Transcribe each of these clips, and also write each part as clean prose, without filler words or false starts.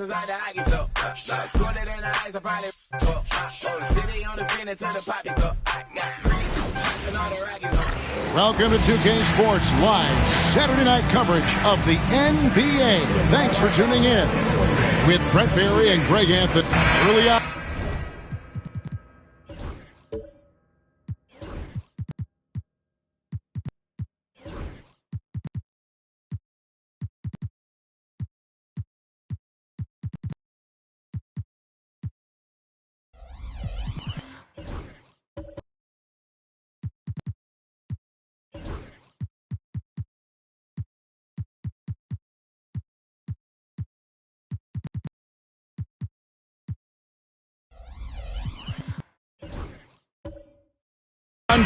inside the hockey store. Cooler than the ice, I probably city on the spin into the poppy store. I got green and all the Rockies. Welcome to 2K Sports Live Saturday night coverage of the NBA. Thanks for tuning in with Brett Barry and Greg Anthony. Early on.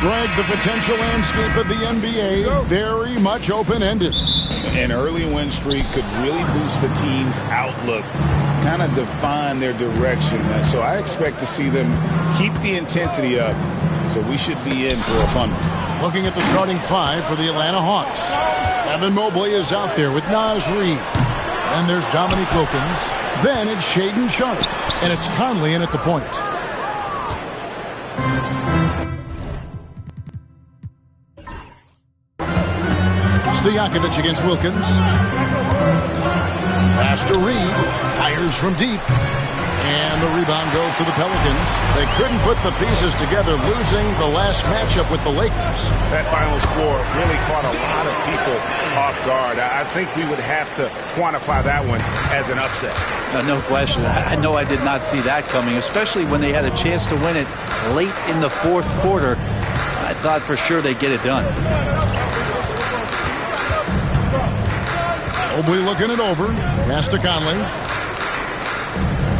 Greg, the potential landscape of the NBA very much open-ended. An early win streak could really boost the team's outlook, kind of define their direction. So I expect to see them keep the intensity up. So we should be in for a fun one. Looking at the starting five for the Atlanta Hawks. Evan Mobley is out there with Naz Reid. And there's Dominique Wilkins. Then it's Shaedon Sharpe. And it's Conley in at the point. Stojakovic against Wilkins. Pass to Reid. Fires from deep. And the rebound goes to the Pelicans. They couldn't put the pieces together, losing the last matchup with the Lakers. That final score really caught a lot of people off guard. I think we would have to quantify that one as an upset. No question. I know I did not see that coming, especially when they had a chance to win it late in the fourth quarter. I thought for sure they'd get it done. Mobley looking it over. Pass to Conley.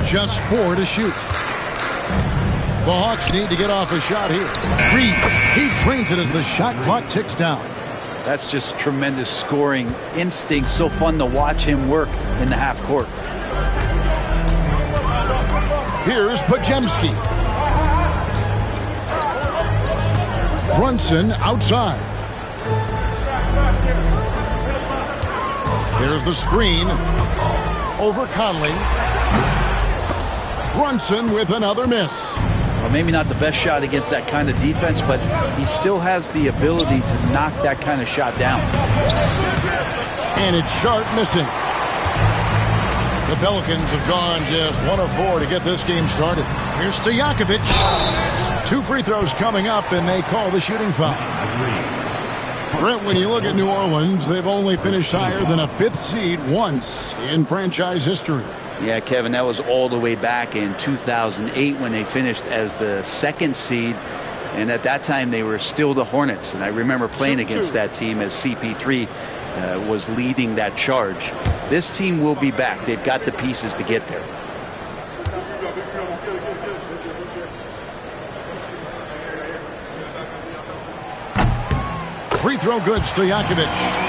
Just 4 to shoot. The Hawks need to get off a shot here. Reid, he trains it as the shot clock ticks down. That's just tremendous scoring instinct. So fun to watch him work in the half court. Here's Podziemski. Brunson outside. There's the screen. Over Conley. Brunson with another miss. Well, maybe not the best shot against that kind of defense, but he still has the ability to knock that kind of shot down. And it's Sharpe missing. The Pelicans have gone just 1 of 4 to get this game started. Here's Stojakovic. 2 free throws coming up, and they call the shooting foul. Brent, when you look at New Orleans, they've only finished higher than a 5th seed once in franchise history. Yeah, Kevin, that was all the way back in 2008 when they finished as the 2nd seed. And at that time, they were still the Hornets. And I remember playing against that team as CP3 was leading that charge. This team will be back. They've got the pieces to get there. Free throw good, Stojakovic.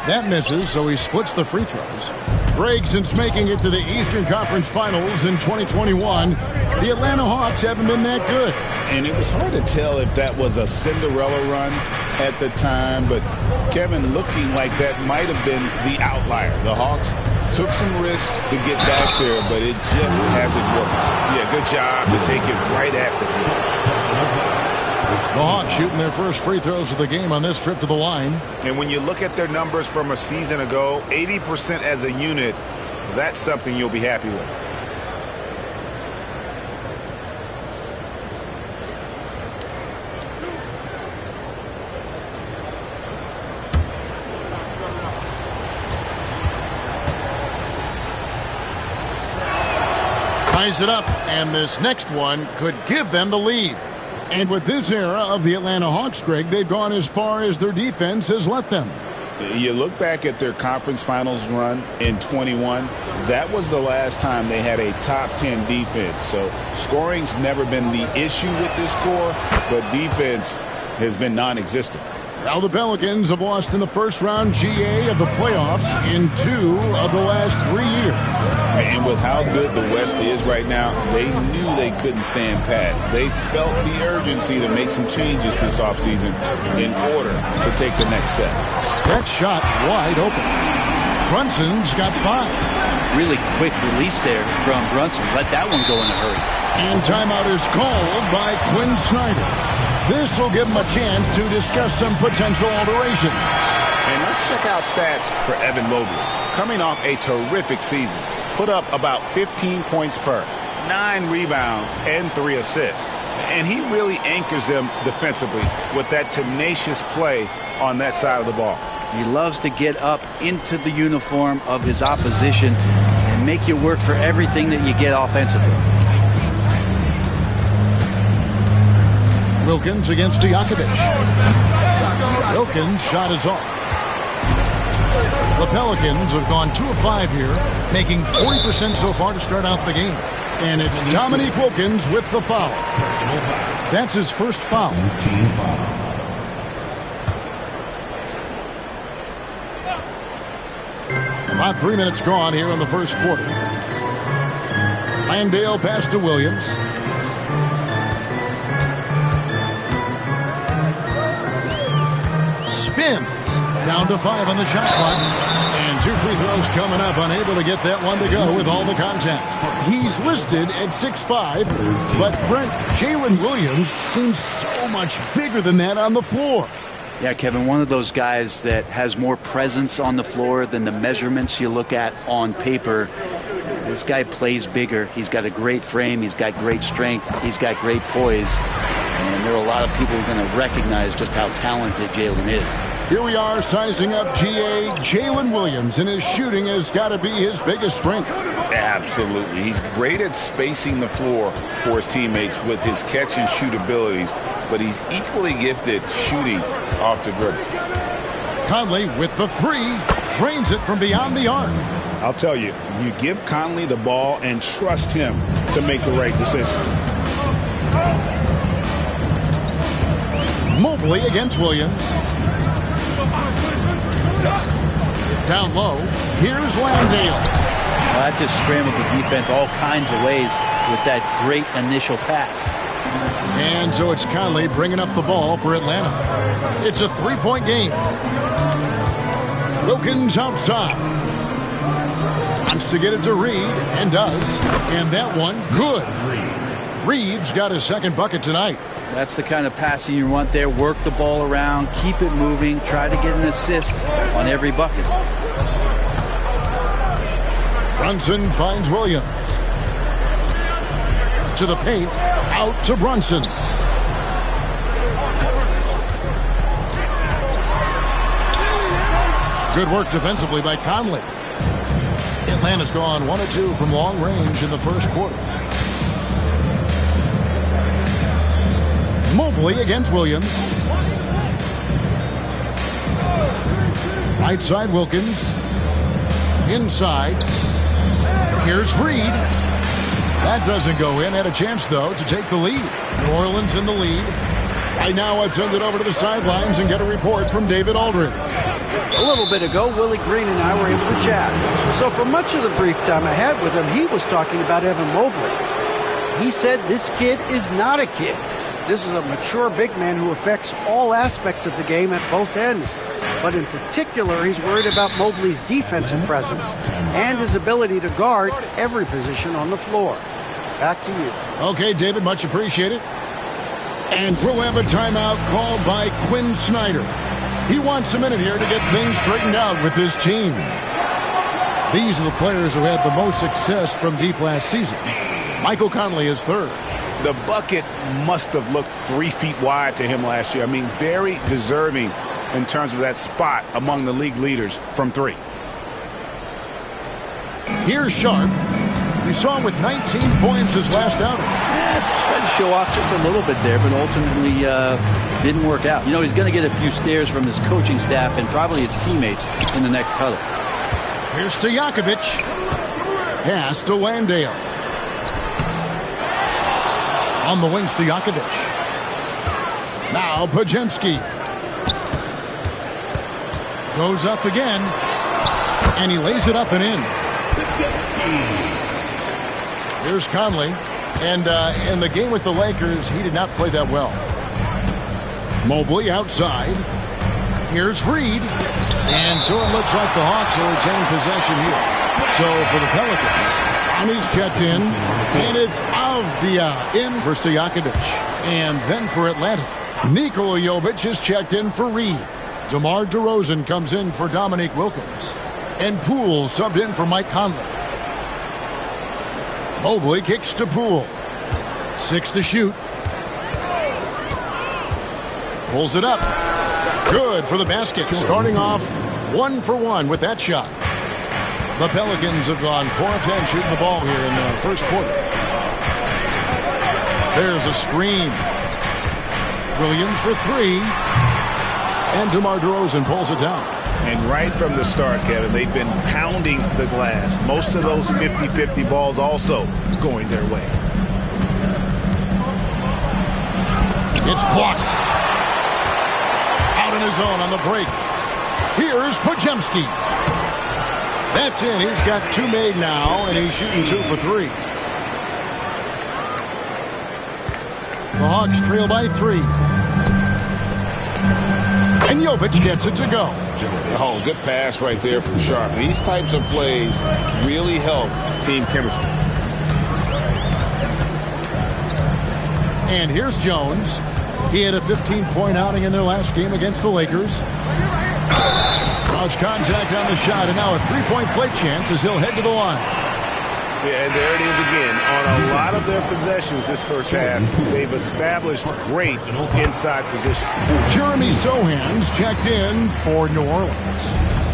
That misses, so he splits the free throws. Greg, since making it to the Eastern Conference Finals in 2021, the Atlanta Hawks haven't been that good. And it was hard to tell if that was a Cinderella run at the time, but Kevin, looking like that might have been the outlier. The Hawks took some risks to get back there, but it just hasn't worked. Yeah, good job to take it right at the net. The Hawks shooting their first free throws of the game on this trip to the line. And when you look at their numbers from a season ago, 80% as a unit, that's something you'll be happy with. Ties it up, and this next one could give them the lead. And with this era of the Atlanta Hawks, Greg, they've gone as far as their defense has let them. You look back at their conference finals run in 21, that was the last time they had a top 10 defense. So scoring's never been the issue with this core, but defense has been non-existent. Now the Pelicans have lost in the first round GA of the playoffs in 2 of the last 3 years. And with how good the West is right now, they knew they couldn't stand pat. They felt the urgency to make some changes this offseason in order to take the next step. That shot wide open. Brunson's got 5. Really quick release there from Brunson. Let that one go in a hurry. And timeout is called by Quinn Snyder. This will give him a chance to discuss some potential alterations. And let's check out stats for Evan Mobley. Coming off a terrific season, put up about 15 points per, 9 rebounds, and 3 assists. And he really anchors them defensively with that tenacious play on that side of the ball. He loves to get up into the uniform of his opposition and make you work for everything that you get offensively. Wilkins against Stojakovic. Wilkins' shot is off. The Pelicans have gone 2 of 5 here, making 40% so far to start out the game. And it's Dominique Wilkins with the foul. That's his first foul. About 3 minutes gone here in the first quarter. Landale pass to Williams. Spins down to 5 on the shot clock, and 2 free throws coming up. Unable to get that one to go with all the contact. He's listed at 6'5", but Brent, Jalen Williams seems so much bigger than that on the floor. Yeah, Kevin, one of those guys that has more presence on the floor than the measurements you look at on paper. This guy plays bigger. He's got a great frame. He's got great strength. He's got great poise. And there are a lot of people who are going to recognize just how talented Jalen is. Here we are sizing up GA Jalen Williams, and his shooting has got to be his biggest strength. Absolutely. He's great at spacing the floor for his teammates with his catch and shoot abilities, but he's equally gifted shooting off the dribble. Conley with the 3, drains it from beyond the arc. I'll tell you, you give Conley the ball and trust him to make the right decision. Mobley against Williams. Down low, here's Landale. Well, that just scrambled the defense all kinds of ways with that great initial pass. And so it's Conley bringing up the ball for Atlanta. It's a 3-point game. Wilkins outside. Wants to get it to Reed, and does. And that one, good. Reed's got his second bucket tonight. That's the kind of passing you want there. Work the ball around, keep it moving, try to get an assist on every bucket. Brunson finds Williams. To the paint, out to Brunson. Good work defensively by Conley. Atlanta's gone 1 of 2 from long range in the first quarter. Mobley against Williams. Right side Wilkins. Inside. Here's Reed. That doesn't go in. Had a chance, though, to take the lead. New Orleans in the lead. Right now, I'd send it over to the sidelines and get a report from David Aldridge. A little bit ago, Willie Green and I were able to chat. So for much of the brief time I had with him, he was talking about Evan Mobley. He said this kid is not a kid. This is a mature big man who affects all aspects of the game at both ends. But in particular, he's worried about Mobley's defensive presence and his ability to guard every position on the floor. Back to you. Okay, David, much appreciated. And we'll have a timeout called by Quinn Snyder. He wants a minute here to get things straightened out with his team. These are the players who had the most success from deep last season. Michael Conley is third. The bucket must have looked 3 feet wide to him last year. I mean, very deserving in terms of that spot among the league leaders from 3. Here's Sharp. We saw him with 19 points his last outing. Tried to show off just a little bit there, but ultimately didn't work out. You know, he's going to get a few stares from his coaching staff and probably his teammates in the next huddle. Here's Stojakovic. Pass to Landale. On the wing, Stojakovic. Now Pajemski. Goes up again. And he lays it up and in. Here's Conley. And in the game with the Lakers, he did not play that well. Mobley outside. Here's Reed. And so it looks like the Hawks will retain possession here. So for the Pelicans, Conley's checked in. And it's Avdia in for Stojakovic. And then for Atlanta, Nikola Jovic is checked in for Reed. DeMar DeRozan comes in for Dominique Wilkins. And Poole subbed in for Mike Conley. Mobley kicks to Poole. 6 to shoot. Pulls it up. Good for the basket. Starting off 1 for 1 with that shot. The Pelicans have gone 4 of 10 shooting the ball here in the first quarter. There's a screen. Williams for 3. And DeMar DeRozan pulls it down. And right from the start, Kevin, they've been pounding the glass. Most of those 50-50 balls also going their way. It's blocked. Out in his own on the break. Here's Pajemski. That's in. He's got 2 made now, and he's shooting 2 for 3. The Hawks trail by 3. And Jovic gets it to go. Oh, good pass right there from Sharp. These types of plays really help team chemistry. And here's Jones. He had a 15-point outing in their last game against the Lakers. Draws contact on the shot, and now a 3-point play chance as he'll head to the line. Yeah, and there it is again. On a lot of their possessions this first half, they've established great inside position. Jeremy Sohan's checked in for New Orleans.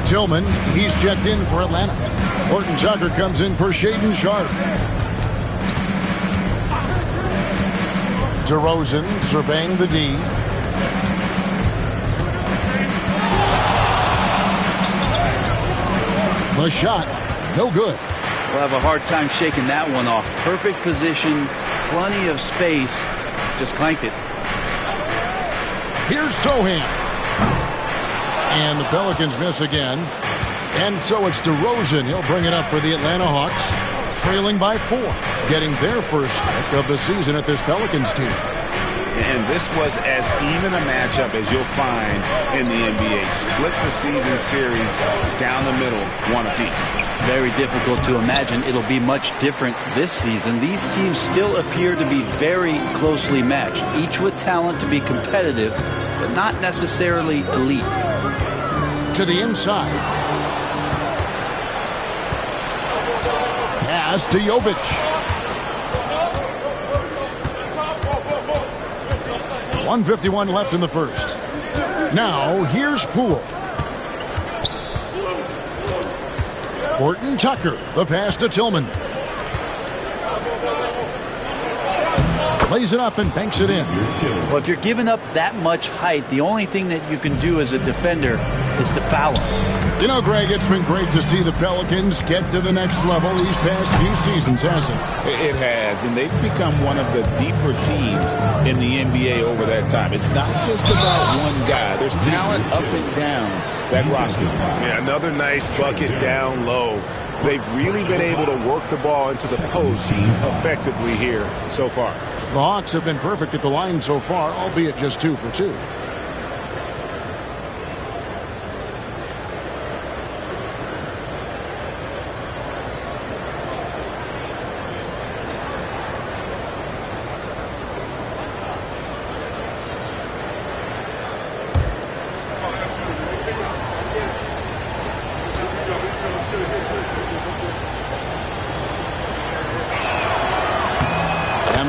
Tillman, he's checked in for Atlanta. Horton Tucker comes in for Shaedon Sharp. DeRozan surveying the D. The shot, no good. We'll have a hard time shaking that one off. Perfect position, plenty of space, just clanked it. Here's Sohan. And the Pelicans miss again. And so it's DeRozan. He'll bring it up for the Atlanta Hawks, trailing by 4, getting their first strike of the season at this Pelicans team. And this was as even a matchup as you'll find in the NBA. Split the season series down the middle, 1 apiece. Very difficult to imagine it'll be much different this season. These teams still appear to be very closely matched, each with talent to be competitive, but not necessarily elite. To the inside. Pass to Jovic. 1:51 left in the first. Now, here's Poole. Horton Tucker, the pass to Tillman. Lays it up and banks it in. Well, if you're giving up that much height, the only thing that you can do as a defender is to foul him. You know, Greg, it's been great to see the Pelicans get to the next level these past few seasons, hasn't it? It has, and they've become one of the deeper teams in the NBA over that time. It's not just about one guy. There's talent up and down that roster. Yeah, another nice bucket down low. They've really been able to work the ball into the post effectively here so far. The Hawks have been perfect at the line so far, albeit just 2 for 2.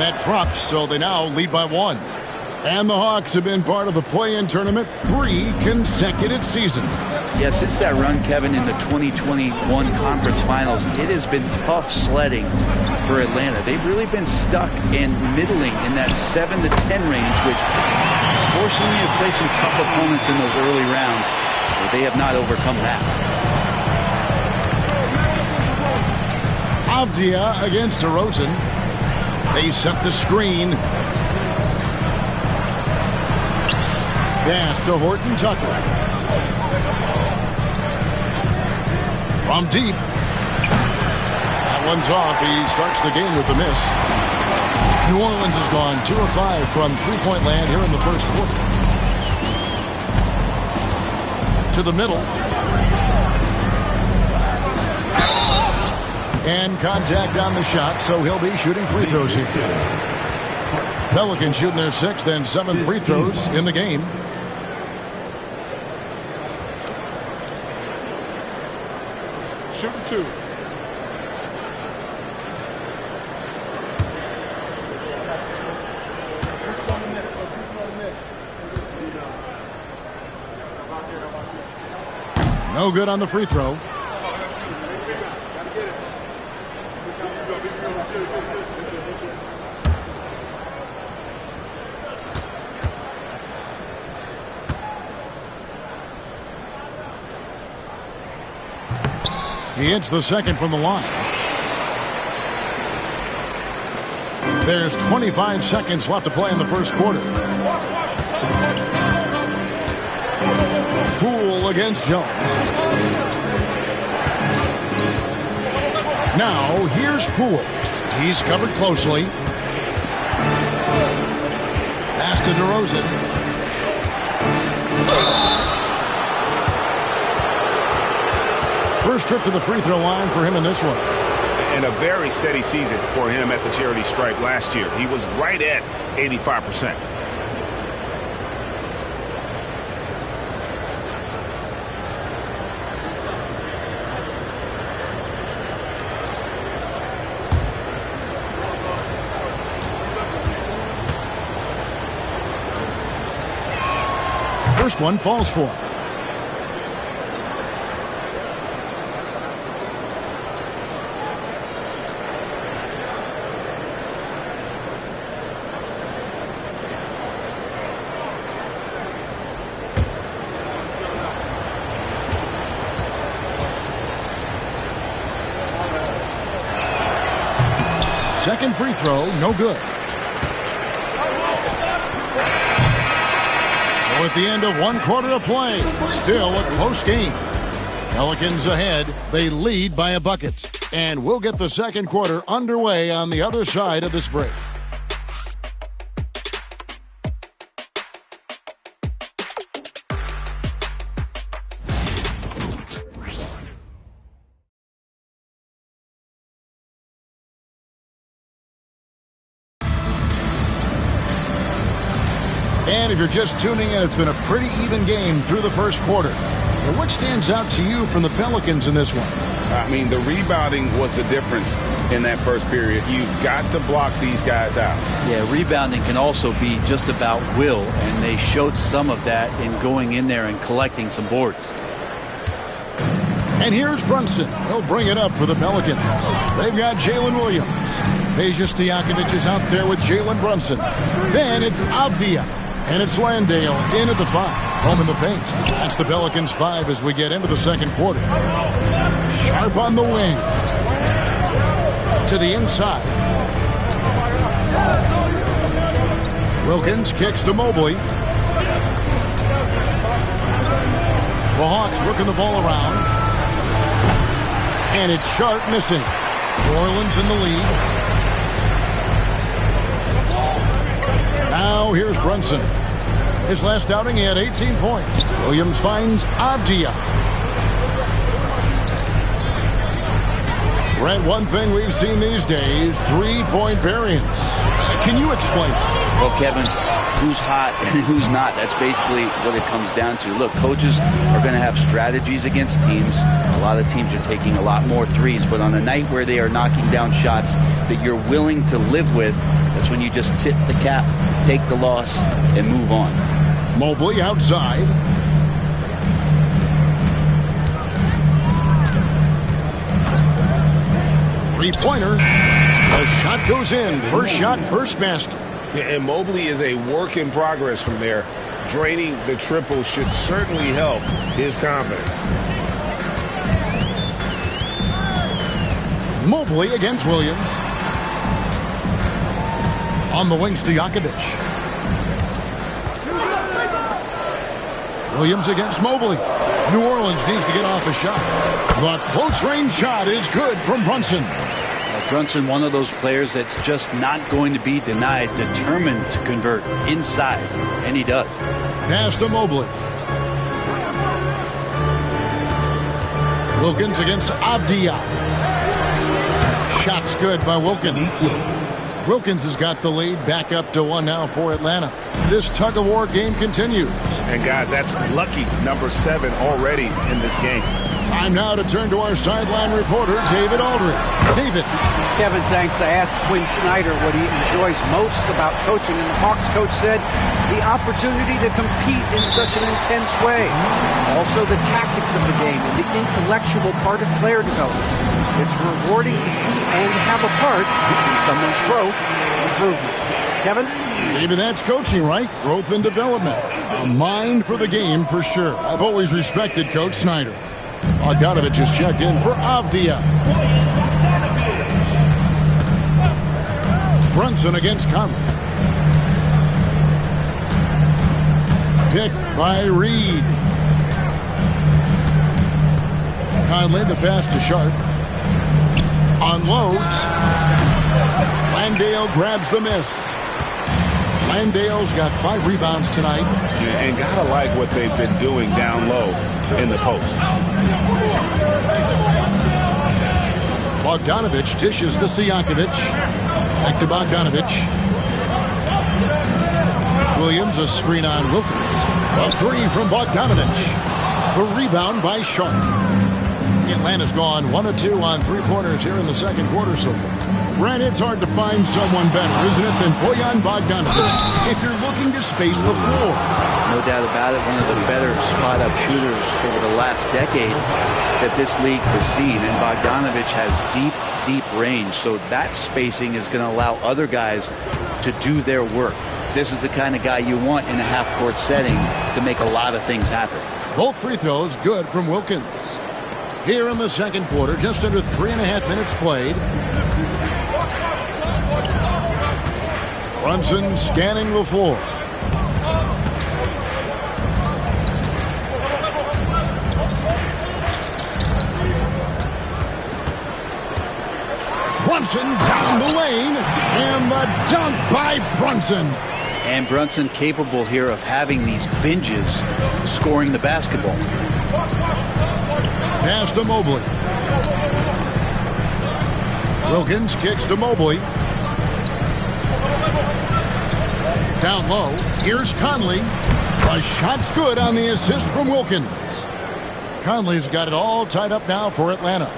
That drops, so they now lead by 1. And the Hawks have been part of the play-in tournament 3 consecutive seasons. Yeah, since that run, Kevin, in the 2021 Conference Finals, it has been tough sledding for Atlanta. They've really been stuck and middling in that 7 to 10 range, which is forcing you to play some tough opponents in those early rounds. But they have not overcome that. Avdia against DeRozan. They set the screen. Pass to Horton Tucker. From deep. That one's off. He starts the game with a miss. New Orleans has gone 2 of 5 from three-point land here in the first quarter. To the middle. And contact on the shot, so he'll be shooting free throws here. Pelicans shooting their 6th and 7th free throws in the game. Shooting 2. No good on the free throw. He hits the second from the line. There's 25 seconds left to play in the first quarter. Poole against Jones. Now, here's Poole. He's covered closely. Pass to DeRozan. First trip to the free throw line for him in this one. And a very steady season for him at the charity stripe last year. He was right at 85%. First one falls for him. Second free throw, no good. So at the end of 1 quarter of play, still a close game. Pelicans ahead. They lead by a bucket. And we'll get the second quarter underway on the other side of this break. And if you're just tuning in, it's been a pretty even game through the first quarter. And what stands out to you from the Pelicans in this one? I mean, the rebounding was the difference in that first period. You've got to block these guys out. Yeah, rebounding can also be just about will, and they showed some of that in going in there and collecting some boards. And here's Brunson. He'll bring it up for the Pelicans. They've got Jalen Williams. Peja Stojakovic is out there with Jalen Brunson. Then it's Avdia. And it's Landale in at the 5. Home in the paint. That's the Pelicans 5 as we get into the second quarter. Sharp on the wing. To the inside. Wilkins kicks to Mobley. The Hawks working the ball around. And it's Sharp missing. New Orleans in the lead. Now here's Brunson. His last outing, he had 18 points. Williams finds Avdia. Brent, one thing we've seen these days, three-point variance. Can you explain it? Well, Kevin, who's hot and who's not? That's basically what it comes down to. Look, coaches are going to have strategies against teams. A lot of teams are taking a lot more threes, but on a night where they are knocking down shots that you're willing to live with, That's when you just tip the cap, take the loss, and move on. Mobley outside. Three-pointer. The shot goes in. First shot, first basket. And Mobley is a work in progress from there. Draining the triple should certainly help his confidence. Mobley against Williams. On the wings to Jakovic. Williams against Mobley. New Orleans needs to get off a shot. The close-range shot is good from Brunson. Brunson, one of those players that's just not going to be denied, determined to convert inside, and he does. Pass to Mobley. Wilkins against Avdia. Shot's good by Wilkins. Wilkins has got the lead, back up to 1 now for Atlanta. This tug-of-war game continues. And guys, that's lucky number 7 already in this game. Time now to turn to our sideline reporter, David Aldridge. David. Kevin, thanks. I asked Quinn Snyder what he enjoys most about coaching, and the Hawks coach said the opportunity to compete in such an intense way. Also the tactics of the game and the intellectual part of player development. It's rewarding to see and have a part in someone's growth and improvement. Kevin? Maybe that's coaching, right? Growth and development. A mind for the game for sure. I've always respected Coach Snyder. Bogdanovich is checked in for Avdia. Brunson against Conley. Picked by Reed. Conley, the pass to Sharp. Unloads. Landale grabs the miss. Landale's got 5 rebounds tonight. And gotta like what they've been doing down low in the post. Bogdanovich dishes to Stojakovic. Back to Bogdanovich. Williams, a screen on Wilkins. A 3 from Bogdanovich. The rebound by Sharp. Atlanta's gone 1 of 2 on 3-pointers here in the second quarter so far. Brad, it's hard to find someone better, isn't it, than Bojan Bogdanovich if you're looking to space the floor. No doubt about it, one of the better spot-up shooters over the last decade that this league has seen. And Bogdanovich has deep range, so that spacing is going to allow other guys to do their work. This is the kind of guy you want in a half-court setting to make a lot of things happen. Both free throws good from Wilkins. Here in the second quarter, just under 3.5 minutes played. Brunson scanning the floor. Brunson down the lane, and the dunk by Brunson. And Brunson capable here of having these binges, scoring the basketball. Pass to Mobley. Wilkins kicks to Mobley. Down low, here's Conley. The shot's good on the assist from Wilkins. Conley's got it all tied up now for Atlanta.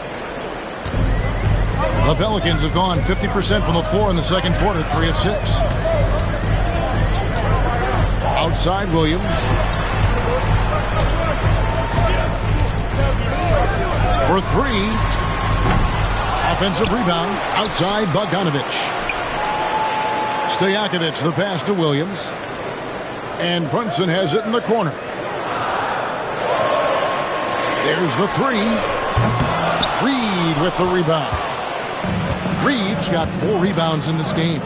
The Pelicans have gone 50% from the floor in the second quarter, 3 of 6. Outside Williams. For 3. Offensive rebound. Outside Bogdanovich. Stojakovic the pass to Williams. And Brunson has it in the corner. There's the 3. Reed with the rebound. Reed's got 4 rebounds in this game.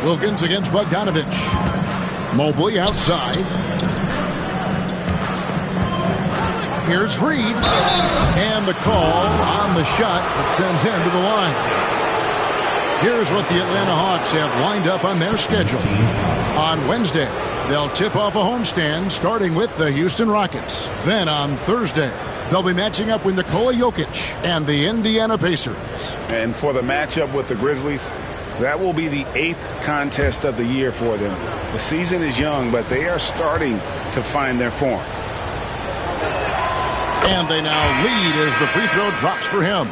Wilkins against Bogdanovich. Mobley outside. Here's Reed. And the call on the shot that sends him to the line. Here's what the Atlanta Hawks have lined up on their schedule. On Wednesday, they'll tip off a homestand starting with the Houston Rockets. Then on Thursday, they'll be matching up with Nikola Jokic and the Indiana Pacers. And for the matchup with the Grizzlies, that will be the 8th contest of the year for them. The season is young, but they are starting to find their form. And they now lead as the free throw drops for him.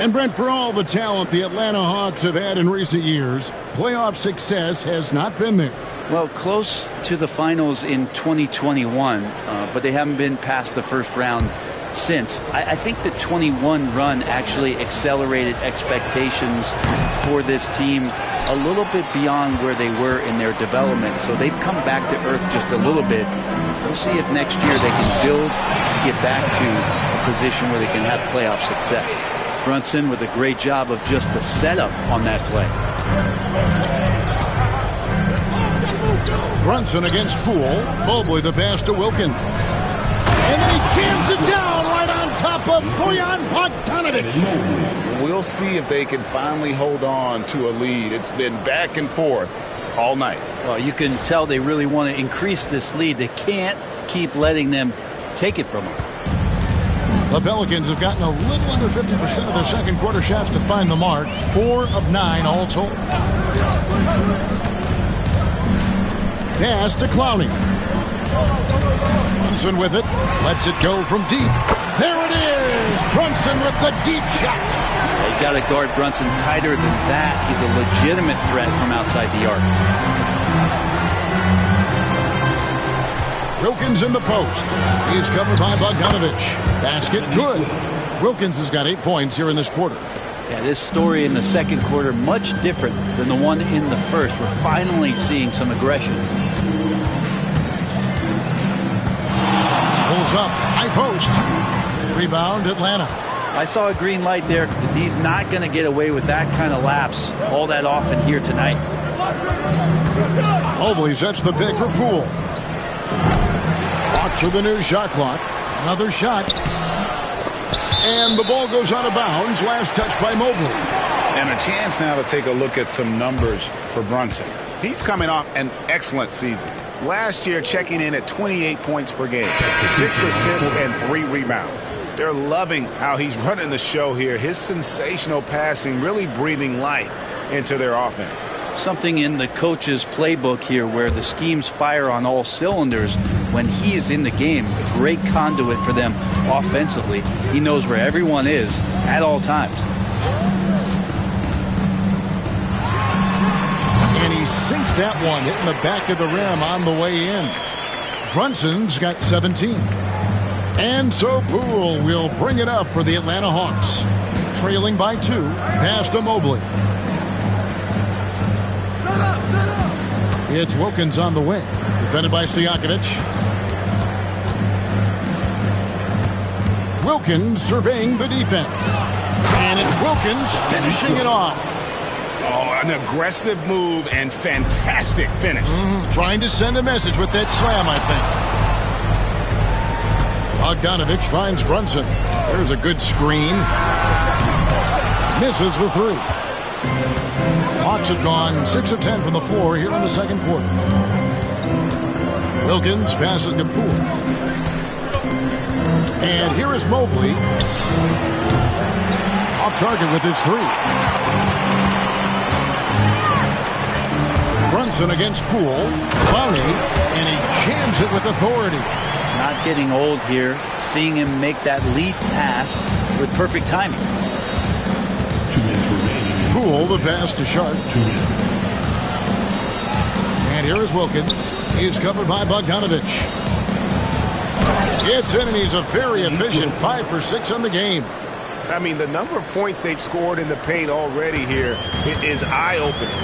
And Brent, for all the talent the Atlanta Hawks have had in recent years, playoff success has not been there. Well, close to the finals in 2021, but they haven't been past the first round since. I think the 21 run actually accelerated expectations for this team a little bit beyond where they were in their development. So they've come back to earth just a little bit. We'll see if next year they can build to get back to a position where they can have playoff success. Brunson with a great job of just the setup on that play. Brunson against Poole. Mobley the pass to Wilkins. And then he jams it down right on top of Bojan Bogdanovic. We'll see if they can finally hold on to a lead. It's been back and forth all night. Well, you can tell they really want to increase this lead. They can't keep letting them take it from them. The Pelicans have gotten a little under 50% of their second quarter shots to find the mark. 4 of 9 all told. Pass to Clowney. Brunson with it. Lets it go from deep. There it is. Brunson with the deep shot. They've got to guard Brunson tighter than that. He's a legitimate threat from outside the arc. Wilkins in the post. He's covered by Bogdanovic. Basket good. Wilkins has got 8 points here in this quarter. Yeah, this story in the second quarter much different than the one in the first. We're finally seeing some aggression. Pulls up. High post. Rebound Atlanta. I saw a green light there. The D's not going to get away with that kind of lapse all that often here tonight. Mobley sets the pick for Poole. Walks for the new shot clock. Another shot. And the ball goes out of bounds. Last touch by Mobley. And a chance now to take a look at some numbers for Brunson. He's coming off an excellent season. Last year checking in at 28 points per game, 6 assists and 3 rebounds. They're loving how he's running the show here. His sensational passing really breathing life into their offense. Something in the coach's playbook here where the schemes fire on all cylinders when he is in the game. A great conduit for them offensively. He knows where everyone is at all times. And he sinks that one, hitting the back of the rim on the way in. Brunson's got 17. And so Poole will bring it up for the Atlanta Hawks. Trailing by 2. Pass to Mobley. It's Wilkins on the wing. Defended by Stojakovic. Wilkins surveying the defense. And it's Wilkins finishing it off. Oh, an aggressive move and fantastic finish. Trying to send a message with that slam, I think. Bogdanovic finds Brunson. There's a good screen. Misses the 3. Hawks have gone 6 of 10 from the floor here in the second quarter. Wilkins passes to Poole. And here is Mobley. Off target with his 3. Brunson against Poole. Clowney. And he jams it with authority. Not getting old here. Seeing him make that lead pass with perfect timing. Poole, the pass to Sharp. And here is Wilkins. He's covered by Bogdanovic. Gets in, and he's a very efficient 5 for 6 on the game. I mean, the number of points they've scored in the paint already here is eye-opening.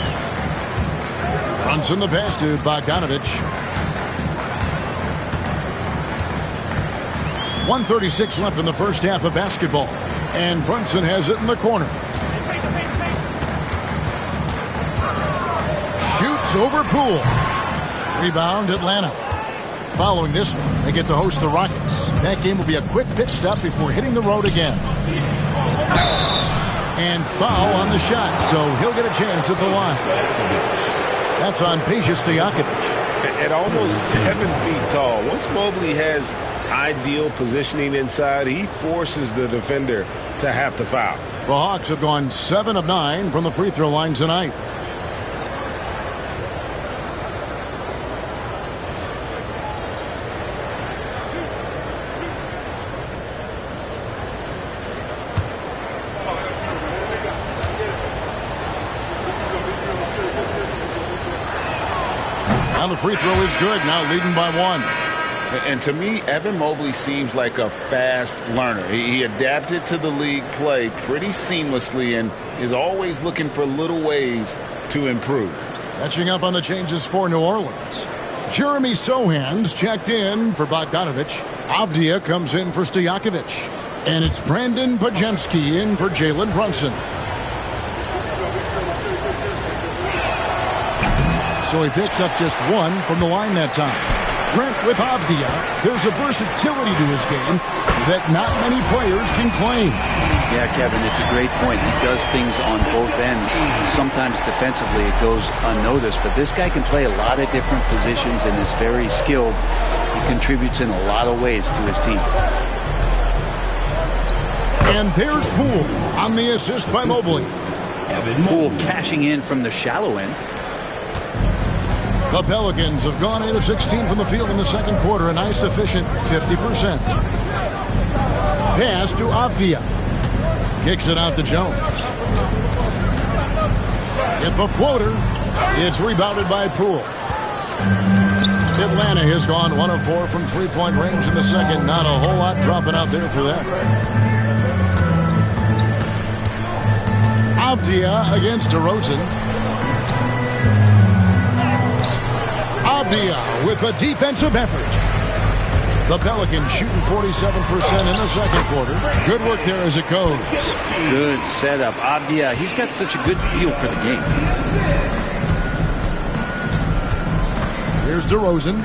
Brunson the pass to Bogdanovic. 1:36 left in the first half of basketball. And Brunson has it in the corner. Shoots over Poole. Rebound Atlanta. Following this one, they get to host the Rockets. That game will be a quick pit stop before hitting the road again. And foul on the shot, so he'll get a chance at the line. That's on Peja Stojakovic. At almost 7 feet tall, once Mobley has ideal positioning inside, he forces the defender to have to foul. The Hawks have gone 7 of 9 from the free throw line tonight. And the free throw is good, now leading by 1. And to me, Evan Mobley seems like a fast learner. He adapted to the league play pretty seamlessly and is always looking for little ways to improve. Catching up on the changes for New Orleans. Jeremy Sohan's checked in for Bogdanovich. Avdia comes in for Stojakovic. And it's Brandon Pajemski in for Jalen Brunson. So he picks up just 1 from the line that time. Brent with Avdia, there's a versatility to his game that not many players can claim. Yeah, Kevin, it's a great point. He does things on both ends. Sometimes defensively it goes unnoticed, but this guy can play a lot of different positions and is very skilled. He contributes in a lot of ways to his team. And there's Poole on the assist by Mobley. Poole cashing in from the shallow end. The Pelicans have gone 8 of 16 from the field in the second quarter, a nice efficient 50%. Pass to Avdia. Kicks it out to Jones. Get the floater. It's rebounded by Poole. Atlanta has gone 1 of 4 from three-point range in the second. Not a whole lot dropping out there for them. Avdia against DeRozan. Avdia with a defensive effort. The Pelicans shooting 47% in the second quarter. Good work there as it goes. Good setup. Avdia, he's got such a good feel for the game. Here's DeRozan.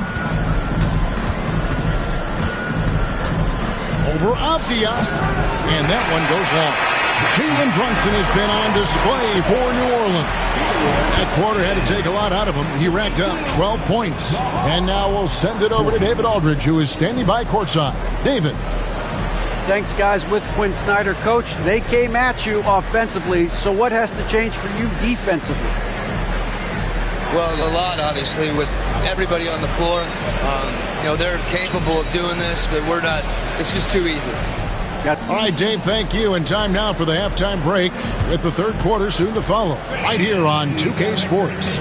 Over Avdia. And that one goes long. Jalen Brunson has been on display for New Orleans. That quarter had to take a lot out of him. He racked up 12 points. And now we'll send it over to David Aldridge, who is standing by courtside. David. Thanks, guys. With Quinn Snyder, Coach, they came at you offensively. So what has to change for you defensively? Well, a lot, obviously, with everybody on the floor. They're capable of doing this, but we're not. It's just too easy. All right, Dave, thank you. And time now for the halftime break with the third quarter soon to follow. Right here on 2K Sports.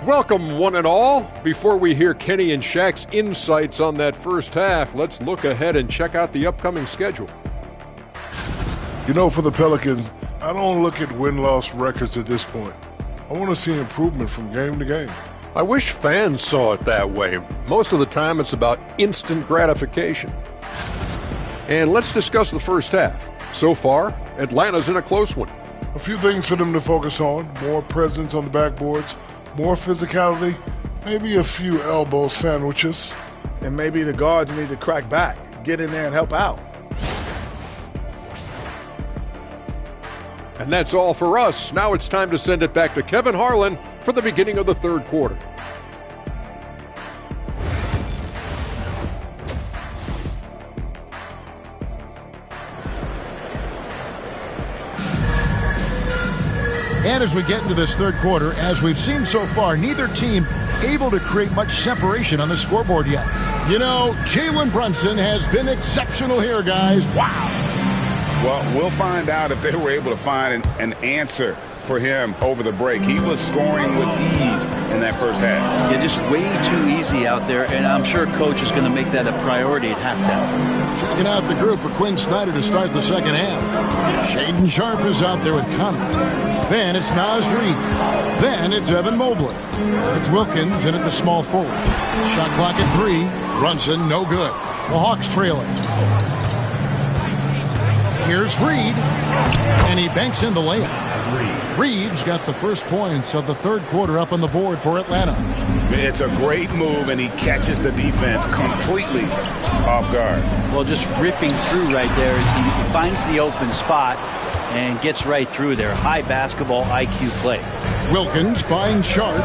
Welcome, one and all. Before we hear Kenny and Shaq's insights on that first half, let's look ahead and check out the upcoming schedule. For the Pelicans, I don't look at win-loss records at this point. I want to see improvement from game to game. I wish fans saw it that way. Most of the time, it's about instant gratification. And let's discuss the first half. So far, Atlanta's in a close one. A few things for them to focus on. More presence on the backboards, more physicality, maybe a few elbow sandwiches. And maybe the guards need to crack back, get in there and help out. And that's all for us. Now it's time to send it back to Kevin Harlan for the beginning of the third quarter. And as we get into this third quarter, as we've seen so far, neither team able to create much separation on the scoreboard yet. Jalen Brunson has been exceptional here, guys. Wow. Well, we'll find out if they were able to find an answer for him over the break. He was scoring with ease in that first half. Yeah, just way too easy out there, and I'm sure Coach is going to make that a priority at halftime. Checking out the group for Quinn Snyder to start the second half. Shaedon Sharpe is out there with Connor. Then it's Naz Reid. Then it's Evan Mobley. It's Wilkins in at the small forward. Shot clock at 3. Brunson, no good. The Hawks trailing. Here's Reid. And he banks in the layup. Reid's got the first points of the third quarter up on the board for Atlanta. It's a great move, and he catches the defense completely off guard. Well, just ripping through right there as he finds the open spot. and gets right through there. High basketball IQ play. Wilkins finds Sharp.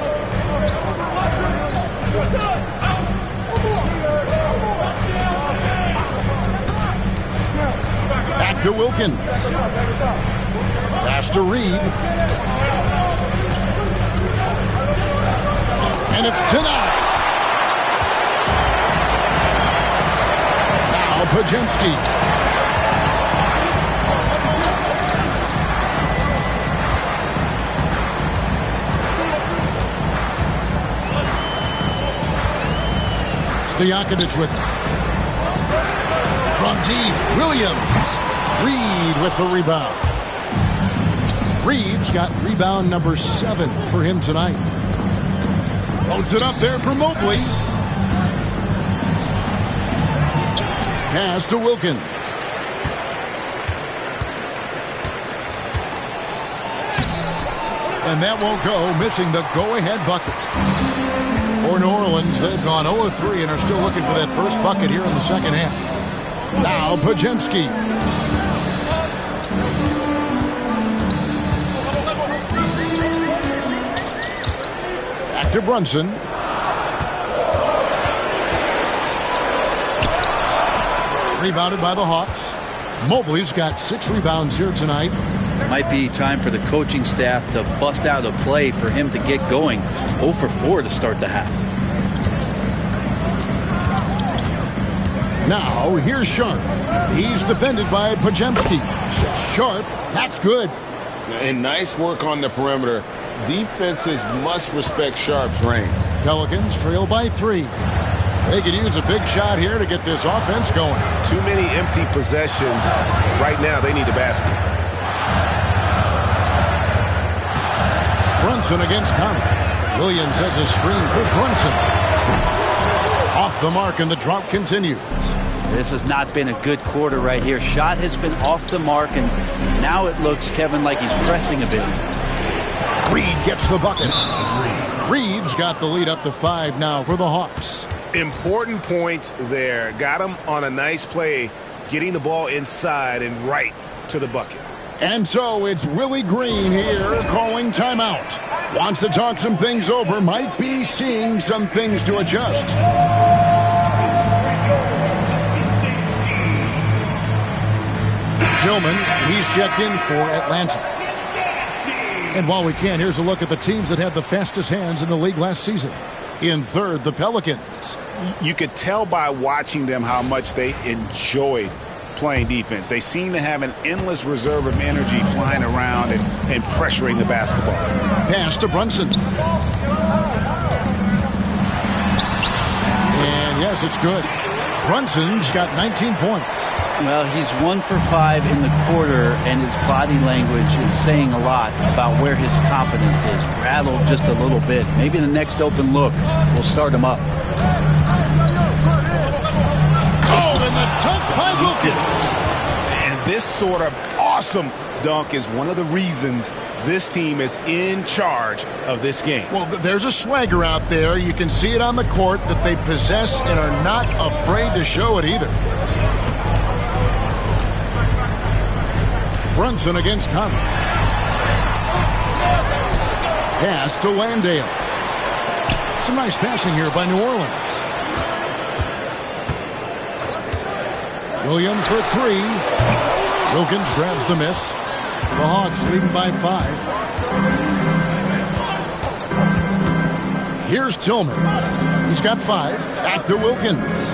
Back to Wilkins. Pass to Reed. And it's denied. Now Pajemski. Stojakovic with it. From deep, Williams. Reed with the rebound. Reed's got rebound number 7 for him tonight. Loads it up there for Mobley. Pass to Wilkins. And that won't go, missing the go-ahead bucket. For New Orleans, they've gone 0-3 and are still looking for that first bucket here in the second half. Now Pajemski. Back to Brunson. Rebounded by the Hawks. Mobley's got 6 rebounds here tonight. Might be time for the coaching staff to bust out a play for him to get going. 0 for 4 to start the half. Now, here's Sharp. He's defended by Pajemski. Sharp, that's good. And nice work on the perimeter. Defenses must respect Sharp's range. Pelicans trail by 3. They could use a big shot here to get this offense going. Too many empty possessions. Right now, they need a basket. Brunson against Conley. Williams has a screen for Brunson. Off the mark, and the drought continues. This has not been a good quarter right here. Shot has been off the mark, and now it looks, Kevin, like he's pressing a bit. Reed gets the bucket. Reed's got the lead up to 5 now for the Hawks. Important point there. Got him on a nice play, getting the ball inside and right to the bucket. And so it's Willie Green here calling timeout. Wants to talk some things over. Might be seeing some things to adjust. Tillman, he's checked in for Atlanta. And while we can, here's a look at the teams that had the fastest hands in the league last season. In third, the Pelicans. You could tell by watching them how much they enjoy playing defense. They seem to have an endless reserve of energy flying around and pressuring the basketball. Pass to Brunson. And yes, it's good. Brunson's got 19 points. Well, he's 1 for 5 in the quarter, and his body language is saying a lot about where his confidence is. Rattled just a little bit. Maybe the next open look will start him up. Oh, and the dunk by Wilkins. And this sort of awesome dunk is one of the reasons this team is in charge of this game. Well, there's a swagger out there. You can see it on the court that they possess and are not afraid to show it either. Brunson against Conley. Pass to Landale. Some nice passing here by New Orleans. Williams for 3. Wilkins grabs the miss. The Hawks leading by 5. Here's Tillman. He's got 5. Back to Wilkins.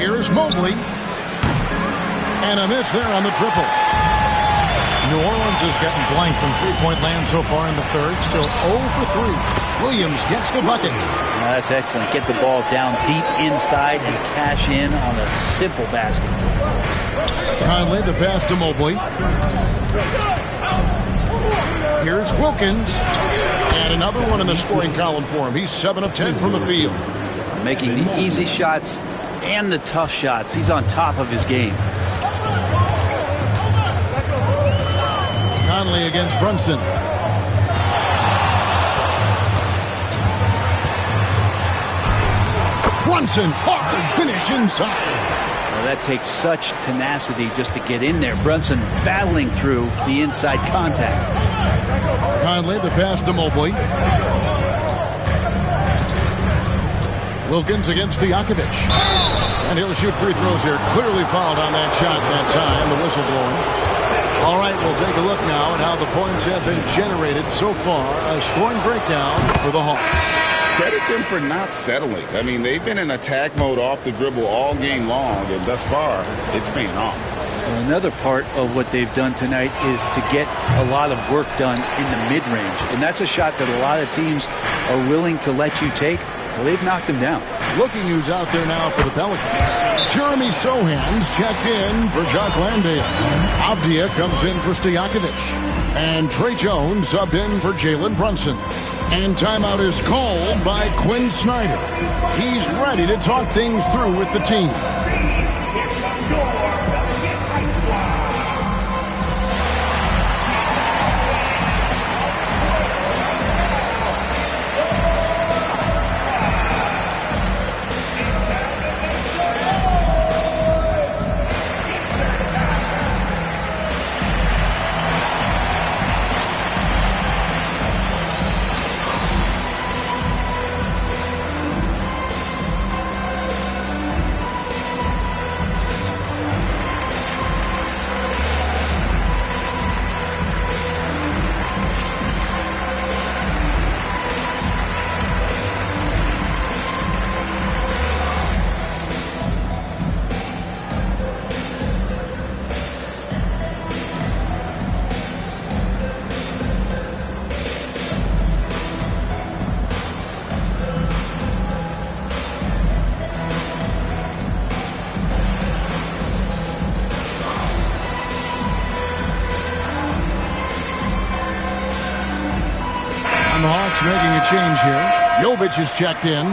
Here's Mobley. And a miss there on the triple. New Orleans has gotten blank from three-point land so far in the third. Still 0 for 3. Williams gets the bucket. That's excellent. Get the ball down deep inside and cash in on a simple basket. Conley, the pass to Mobley. Here's Wilkins. And another one in the scoring column for him. He's 7 of 10 from the field. Making the easy shots and the tough shots. He's on top of his game. Conley against Brunson. Brunson, hard finish inside. That takes such tenacity just to get in there. Brunson battling through the inside contact. Conley, the pass to Mobley. Wilkins against Stojakovic. And he'll shoot free throws here. Clearly fouled on that shot that time. The whistle blowing. All right, we'll take a look now at how the points have been generated so far. A scoring breakdown for the Hawks. Credit them for not settling. I mean, they've been in attack mode off the dribble all game long, and thus far, it's paying off. Well, another part of what they've done tonight is to get a lot of work done in the mid-range. And that's a shot that a lot of teams are willing to let you take. Well, they've knocked him down. Looking who's out there now for the Pelicans. Jeremy Sohan's checked in for Jock Landale. Avdia comes in for Stojakovic. And Trey Jones subbed in for Jalen Brunson. And timeout is called by Quinn Snyder. He's ready to talk things through with the team. The Hawks making a change here. Jovic is checked in.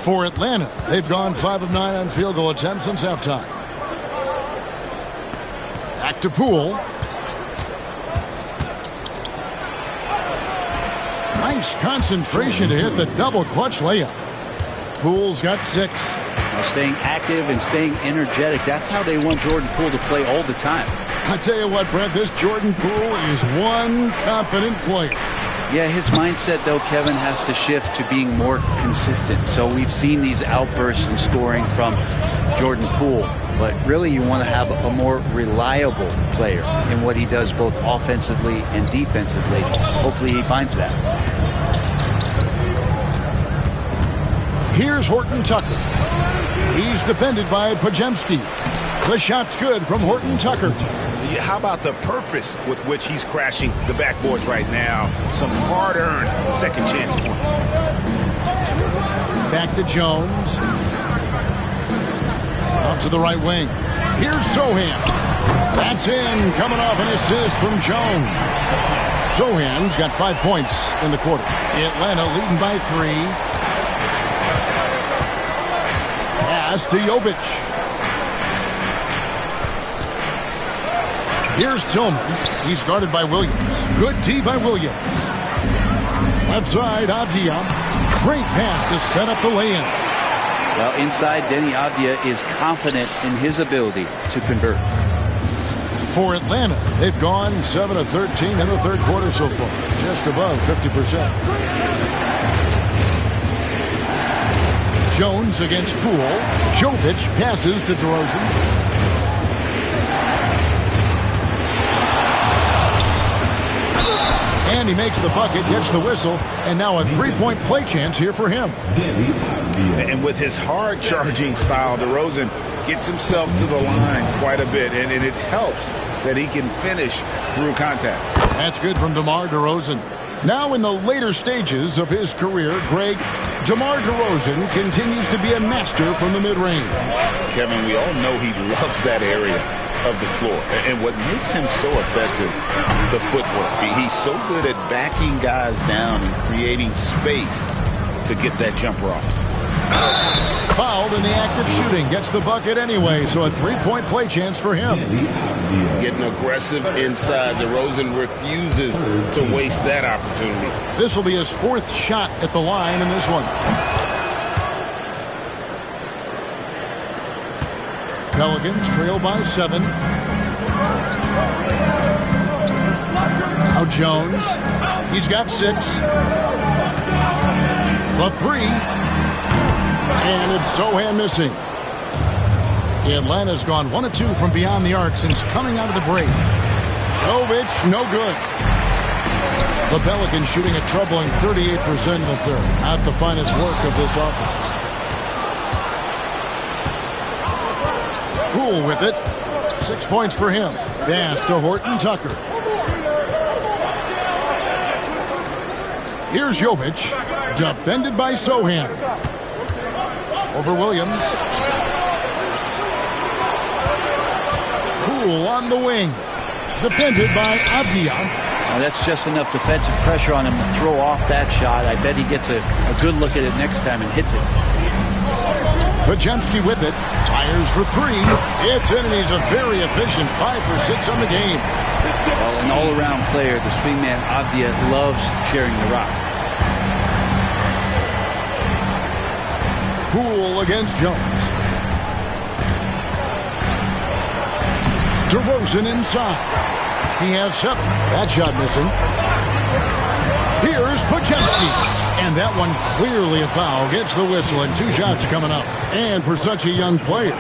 For Atlanta, they've gone 5 of 9 on field goal attempts since halftime. Back to Poole. Nice concentration to hit the double clutch layup. Poole's got 6. Now staying active and staying energetic, that's how they want Jordan Poole to play all the time. I tell you what, Brent, this Jordan Poole is one confident player. Yeah, his mindset, though, Kevin, has to shift to being more consistent. So we've seen these outbursts in scoring from Jordan Poole. But really, you want to have a more reliable player in what he does both offensively and defensively. Hopefully he finds that. Here's Horton Tucker. He's defended by Podziemski. The shot's good from Horton Tucker. How about the purpose with which he's crashing the backboards right now? Some hard-earned second chance points. Back to Jones. Out to the right wing. Here's Sohan. That's in, coming off an assist from Jones. Sohan's got 5 points in the quarter. Atlanta leading by 3. Pass to Jovic. Here's Tillman. He's guarded by Williams. Good D by Williams. Left side, Avdia. Great pass to set up the lay-in. Well, inside, Denny Avdia is confident in his ability to convert. For Atlanta, they've gone 7 of 13 in the third quarter so far. Just above 50%. Jones against Poole. Jovic passes to DeRozan. And he makes the bucket, gets the whistle, and now a three-point play chance here for him. And with his hard-charging style, DeRozan gets himself to the line quite a bit, and it helps that he can finish through contact. That's good from DeMar DeRozan. Now in the later stages of his career, Greg, DeMar DeRozan continues to be a master from the mid-range. Kevin, we all know he loves that area of the floor. And what makes him so effective, the footwork. He's so good at backing guys down and creating space to get that jumper off. Fouled in the act of shooting. Gets the bucket anyway, so a three-point play chance for him. Getting aggressive inside. DeRozan refuses to waste that opportunity. This will be his fourth shot at the line in this one. Pelicans trail by 7. Now Jones. He's got 6. The 3. And it's Sohan missing. Atlanta's gone 1 of 2 from beyond the arc since coming out of the break. Jovic, no good. The Pelicans shooting a troubling 38% in the third. Not the finest work of this offense. Poole with it. 6 points for him. Pass to Horton Tucker. Here's Jovic. Defended by Sohan. Over Williams. Poole on the wing. Defended by Avdia. Well, that's just enough defensive pressure on him to throw off that shot. I bet he gets a good look at it next time and hits it. Podziemski with it. Fires for 3. It's in, and he's a very efficient 5 for 6 on the game. Well, an all-around player, the swingman Avdia loves sharing the rock. Poole against Jones. DeRozan inside. He has 7. That shot missing. Here's Podziemski. And that one clearly a foul. Gets the whistle, and 2 shots coming up. And for such a young player,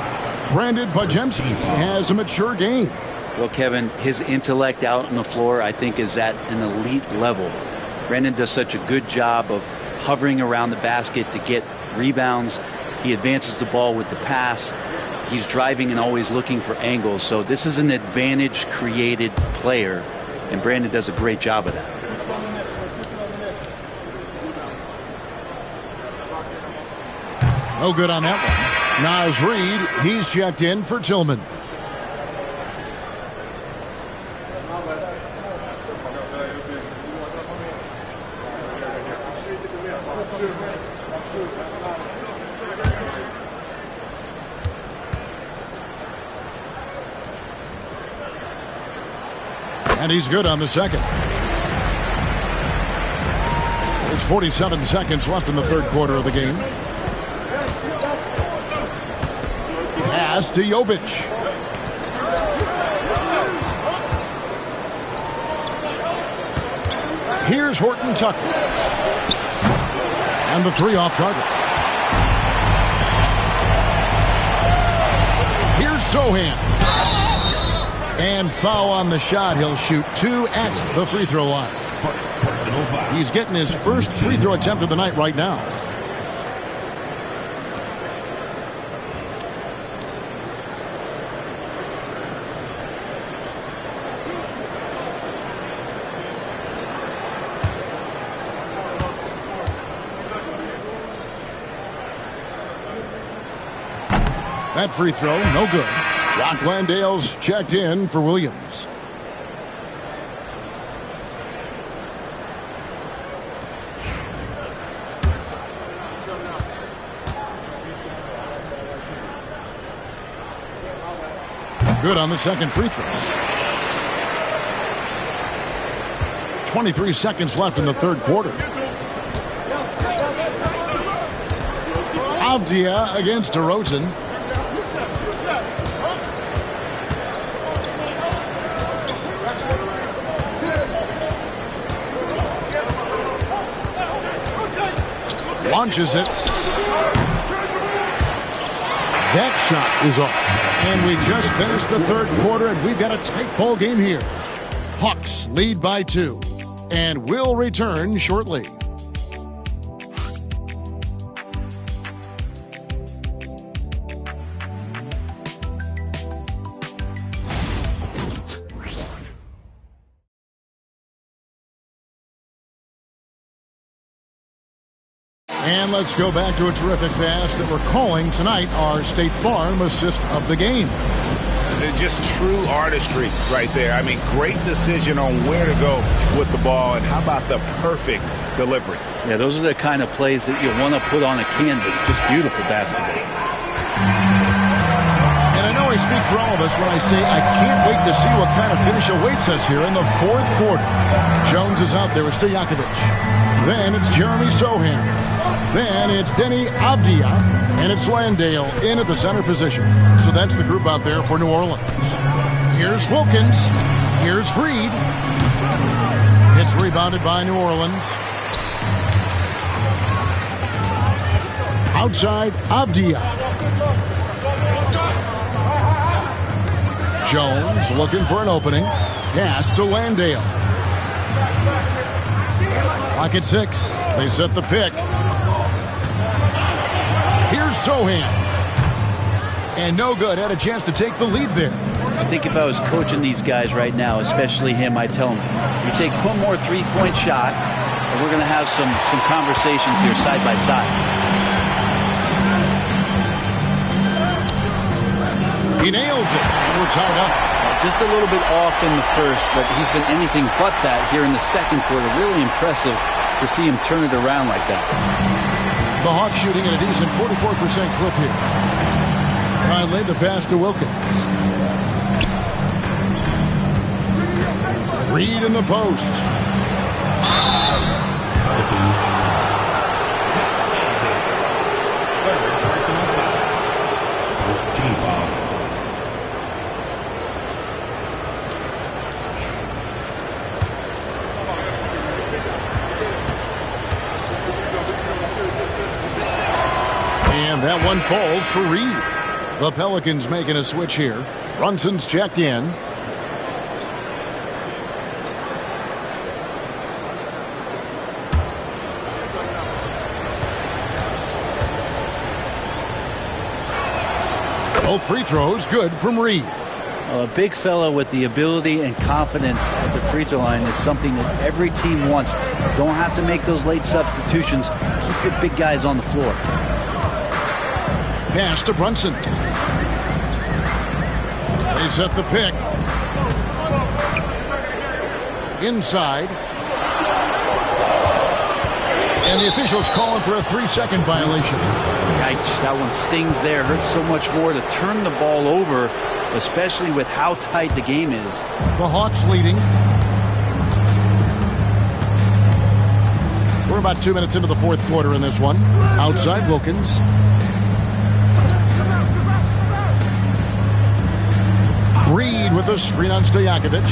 Brandon Podziemski has a mature game. Well, Kevin, his intellect out on the floor, I think, is at an elite level. Brandon does such a good job of hovering around the basket to get rebounds. He advances the ball with the pass. He's driving and always looking for angles. So this is an advantage-created player, and Brandon does a great job of that. No good on that one. Naz Reid, he's checked in for Tillman. And he's good on the second. There's 47 seconds left in the third quarter of the game. Pass to Jovic. Here's Horton Tucker. And the 3 off target. Here's Sohan. And foul on the shot. He'll shoot 2 at the free throw line. He's getting his first free throw attempt of the night right now. That free throw, no good. Jock Landale's checked in for Williams. Good on the second free throw. 23 seconds left in the third quarter. Avdia against DeRozan. Launches it. That shot is off. And we just finished the third quarter, and we've got a tight ball game here. Hawks lead by 2. And will return shortly. And let's go back to a terrific pass that we're calling tonight our State Farm assist of the game. Just true artistry right there. I mean, great decision on where to go with the ball, and how about the perfect delivery? Yeah, those are the kind of plays that you want to put on a canvas. Just beautiful basketball. And I know I speak for all of us when I say I can't wait to see what kind of finish awaits us here in the fourth quarter. Jones is out there with Stojakovic. Then it's Jeremy Sohan. Then it's Denny Avdia. And it's Landale in at the center position. So that's the group out there for New Orleans. Here's Wilkins. Here's Reed. It's rebounded by New Orleans. Outside, Avdia. Jones looking for an opening. Pass to Landale. Clock at 6. They set the pick. Here's Sohan. And no good. Had a chance to take the lead there. I think if I was coaching these guys right now, especially him, I'd tell him, you take one more three-point shot, and we're going to have some conversations here side by side. He nails it, and we're tied up. Just a little bit off in the first, but he's been anything but that here in the second quarter. Really impressive to see him turn it around like that. The Hawks shooting at a decent 44% clip here. Ryan laid the pass to Wilkins. Reed in the post. And that one falls for Reed. The Pelicans making a switch here. Brunson's checked in. Both free throws good from Reed. A big fella with the ability and confidence at the free throw line is something that every team wants. Don't have to make those late substitutions. Keep your big guys on the floor. Pass to Brunson. They set the pick. Inside. And the officials calling for a 3-second violation. Yikes, that one stings there. Hurts so much more to turn the ball over, especially with how tight the game is. The Hawks leading. We're about 2 minutes into the fourth quarter in this one. Outside Wilkins. Reed with the screen on Stojakovic.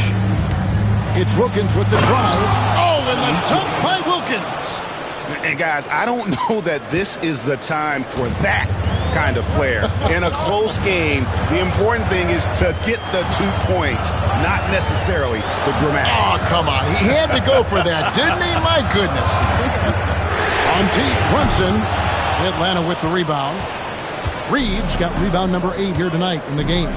It's Wilkins with the drive. Oh, and the dunk by Wilkins. And guys, I don't know that this is the time for that kind of flair. In a close game, the important thing is to get the 2 points, not necessarily the dramatics. Oh, come on. He had to go for that, didn't he? My goodness. On T. Brunson. Atlanta with the rebound. Reeves got rebound number 8 here tonight in the game.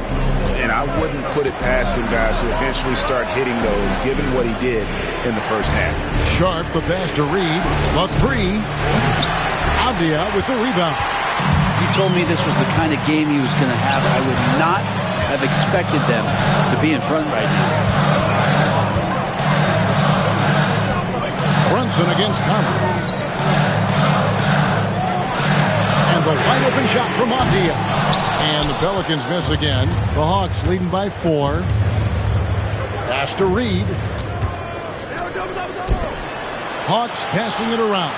And I wouldn't put it past him, guys, to eventually start hitting those, given what he did in the first half. Sharp, the pass to Reed. Buck 3. Avdia with the rebound. If you told me this was the kind of game he was going to have, I would not have expected them to be in front right now. Brunson against Conley. And the wide open shot from Avdia. And the Pelicans miss again. The Hawks leading by 4. Pass to Reed. Hawks passing it around.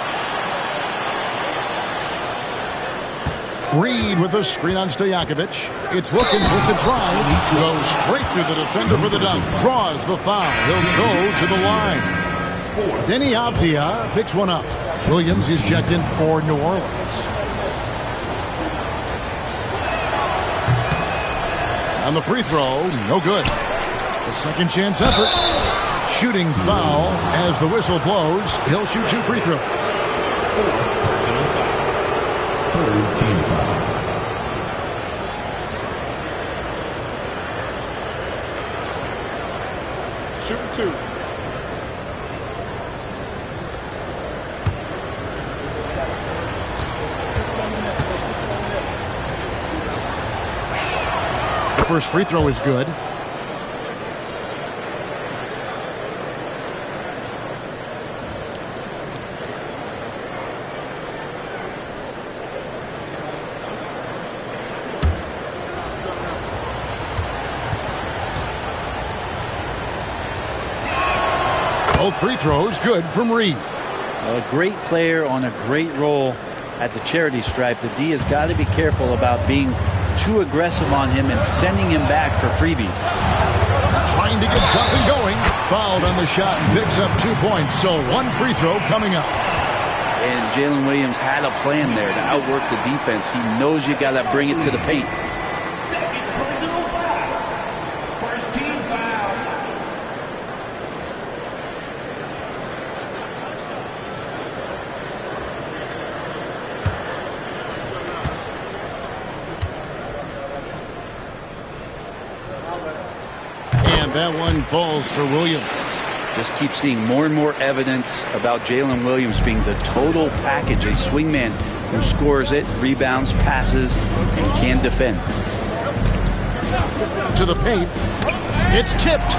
Reed with a screen on Stojakovic. It's Wilkins with the drive. Goes straight through the defender for the dunk. Draws the foul. He'll go to the line. Denny Avdia picks one up. Williams is checked in for New Orleans. On the free throw, no good. A second chance effort. Shooting foul as the whistle blows. He'll shoot 2 free throws. Third team foul. Shooting 2. First free throw is good. Both free throws good from Reed. A great player on a great role at the charity stripe. The D has got to be careful about being too aggressive on him and sending him back for freebies. Trying to get something going. Fouled on the shot and picks up 2 points. So one free throw coming up. And Jalen Williams had a plan there to outwork the defense. He knows you got to bring it to the paint. That one falls for Williams. Just keep seeing more and more evidence about Jalen Williams being the total package, a swingman who scores it, rebounds, passes, and can defend. To the paint. It's tipped.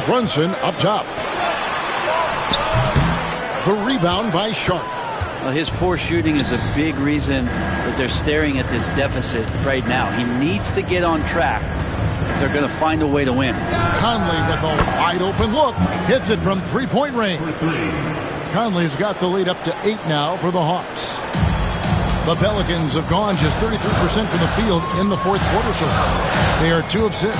Brunson up top. The rebound by Sharp. Well, his poor shooting is a big reason that they're staring at this deficit right now. He needs to get on track if they're going to find a way to win. Conley with a wide open look. Hits it from three-point range. Conley's got the lead up to 8 now for the Hawks. The Pelicans have gone just 33% from the field in the fourth quarter so far. They are 2 of 6.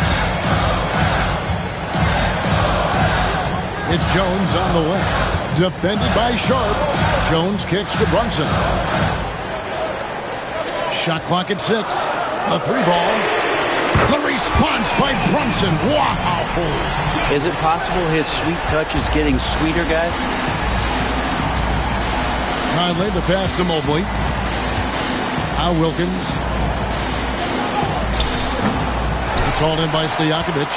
It's Jones on the way. Defended by Sharp. Jones kicks to Brunson. Shot clock at 6. A 3-ball. The response by Brunson. Wow. Is it possible his sweet touch is getting sweeter, guys? Conley, the pass to Mobley. Now Wilkins. It's hauled in by Stojakovic.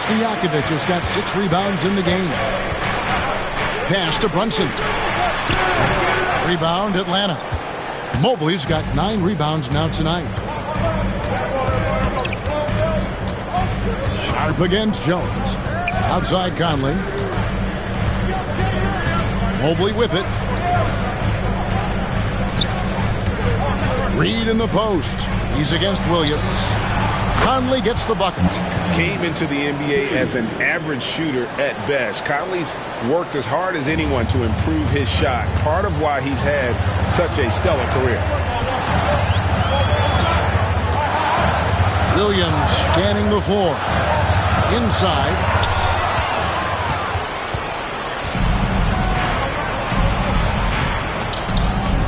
Stojakovic has got 6 rebounds in the game. Pass to Brunson. Rebound Atlanta. Mobley's got 9 rebounds now tonight. Sharp against Jones. Outside Conley. Mobley with it. Reed in the post. He's against Williams. Conley gets the bucket. Came into the NBA as an average shooter at best. Conley's worked as hard as anyone to improve his shot. Part of why he's had such a stellar career. Williams scanning the floor. Inside.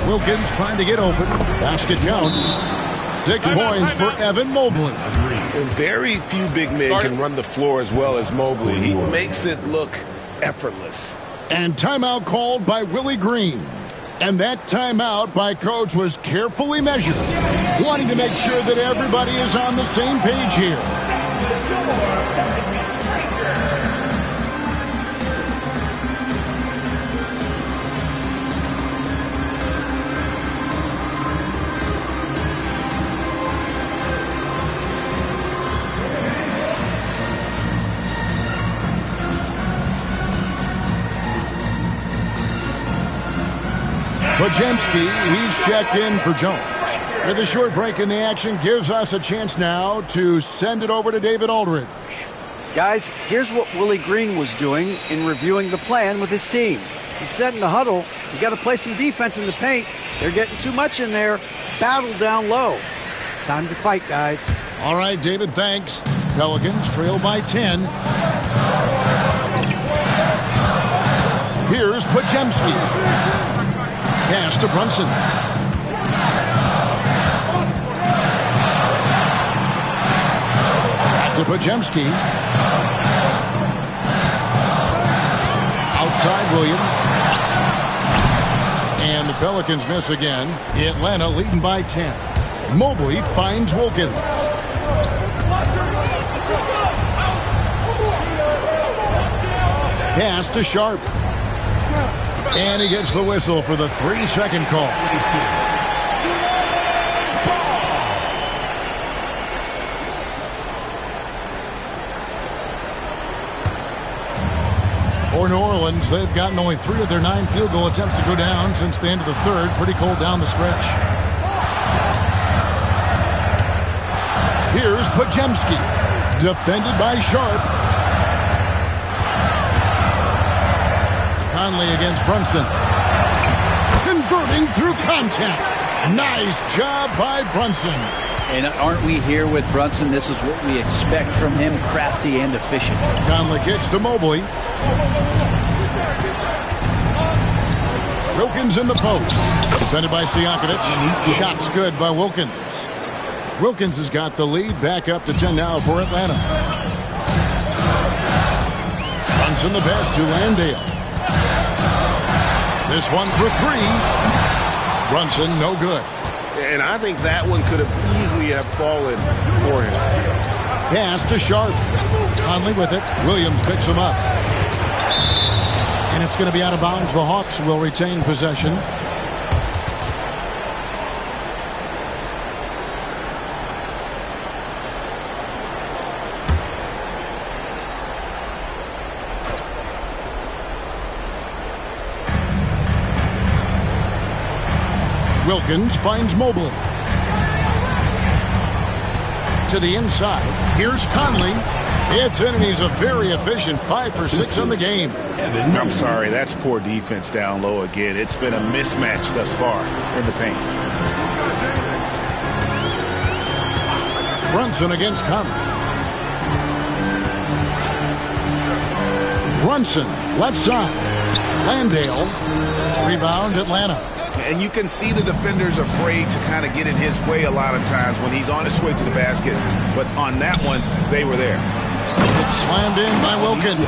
Wilkins trying to get open. Basket counts. 6 points for Evan Mobley. Very few big men can run the floor as well as Mobley. He makes it look effortless. And timeout called by Willie Green. And that timeout by Coach was carefully measured, wanting to make sure that everybody is on the same page here. Podziemski, he's checked in for Jones. With a short break in the action, gives us a chance now to send it over to David Aldridge. Guys, here's what Willie Green was doing in reviewing the plan with his team. He said in the huddle, you got to play some defense in the paint. They're getting too much in there. Battle down low. Time to fight, guys. All right, David, thanks. Pelicans trail by 10. Here's Podziemski. Pass to Brunson. Back to Podziemski. Outside Williams. And the Pelicans miss again. Atlanta leading by 10. Mobley finds Wilkins. Pass to Sharp. And he gets the whistle for the 3-second call. Orleans, they've gotten only 3 of their 9 field goal attempts to go down since the end of the third. Pretty cold down the stretch. Here's Pajemski, defended by Sharp. Conley against Brunson. Converting through contact. Nice job by Brunson. And aren't we here with Brunson? This is what we expect from him, crafty and efficient. Conley kicks to Mobley. Wilkins in the post. Defended by Stojakovic. Shots good by Wilkins. Wilkins has got the lead, back up to 10 now for Atlanta. Brunson the pass to Landale. This one for 3. Brunson no good. And I think that one could have easily have fallen for him. Pass to Sharp. Conley with it. Williams picks him up. And it's going to be out of bounds. The Hawks will retain possession. Wilkins finds Mobley. To the inside. Here's Conley. It's in, and he's a very efficient 5 for 6 on the game. I'm sorry, that's poor defense down low again. It's been a mismatch thus far in the paint. Brunson against Conley. Brunson, left side. Landale. Rebound, Atlanta. And you can see the defenders afraid to kind of get in his way a lot of times when he's on his way to the basket. But on that one, they were there. It's slammed in by Wilkins.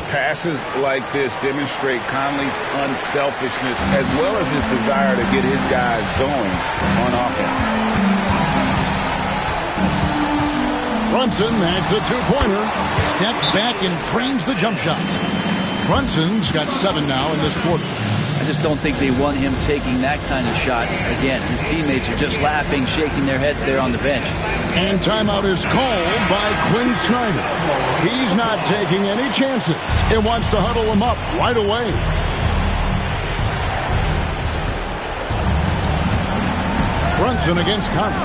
Passes like this demonstrate Conley's unselfishness as well as his desire to get his guys going on offense. Brunson, that's a 2-pointer. Steps back and trains the jump shot. Brunson's got 7 now in this quarter. I just don't think they want him taking that kind of shot again. His teammates are just laughing, shaking their heads there on the bench. And timeout is called by Quinn Snyder. He's not taking any chances and wants to huddle him up right away. Brunson against Conley.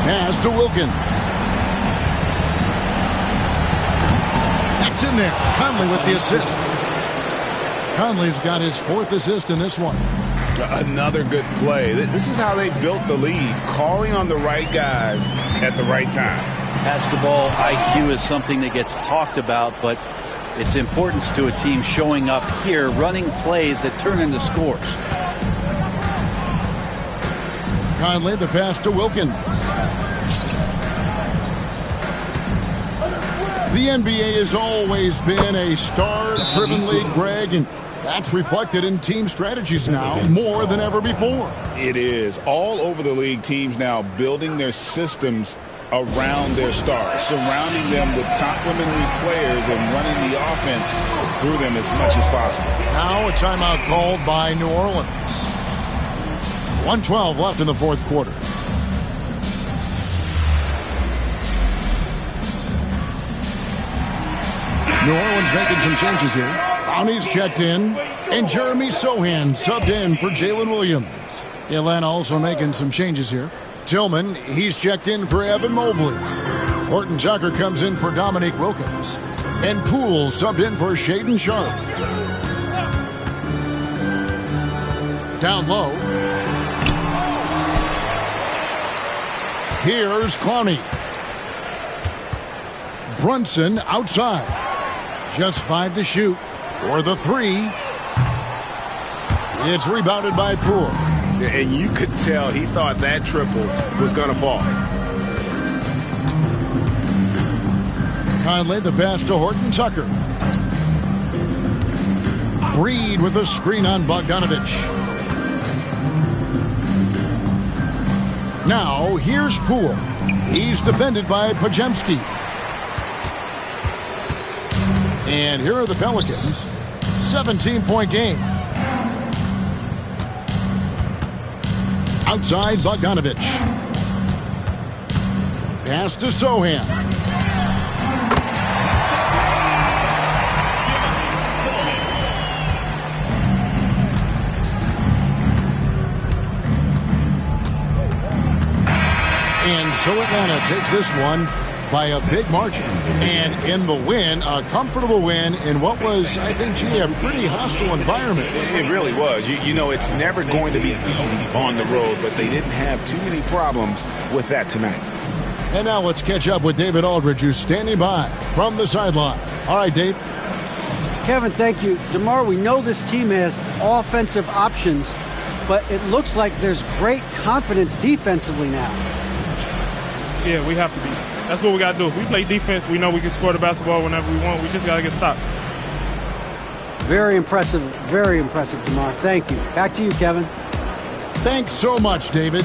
Pass to Wilkins. That's in there. Conley with the assist. Conley's got his 4th assist in this one. Another good play. This is how they built the lead, calling on the right guys at the right time. Basketball IQ is something that gets talked about, but its importance to a team showing up here, running plays that turn into scores. Conley, the pass to Wilkins. The NBA has always been a star-driven league, Greg, and that's reflected in team strategies now more than ever before. It is. All over the league, teams now building their systems around their stars, surrounding them with complementary players and running the offense through them as much as possible. Now a timeout called by New Orleans. 1:12 left in the 4th quarter. New Orleans making some changes here. Clowney's checked in, and Jeremy Sohan subbed in for Jalen Williams. Atlanta also making some changes here. Tillman, he's checked in for Evan Mobley. Horton Tucker comes in for Dominique Wilkins. And Poole subbed in for Shaedon Sharp. Down low. Here's Clowney. Brunson outside. Just 5 to shoot for the 3. It's rebounded by Poole. And you could tell he thought that triple was going to fall. Conley, the pass to Horton Tucker. Reed with a screen on Bogdanovich. Now, here's Poole. He's defended by Pajemski. And here are the Pelicans. 17-point game. Outside Bogdanovich. Pass to Sohan. And so Atlanta takes this one by a big margin. And in the win, a comfortable win in what was, I think, a pretty hostile environment. It really was. You know, it's never going to be easy on the road, but they didn't have too many problems with that tonight. And now let's catch up with David Aldridge, who's standing by from the sideline. All right, Dave. Kevin, thank you. DeMar, we know this team has offensive options, but it looks like there's great confidence defensively now. Yeah, we have to be. That's what we got to do. If we play defense, we know we can score the basketball whenever we want. We just got to get stopped. Very impressive, DeMar. Thank you. Back to you, Kevin. Thanks so much, David.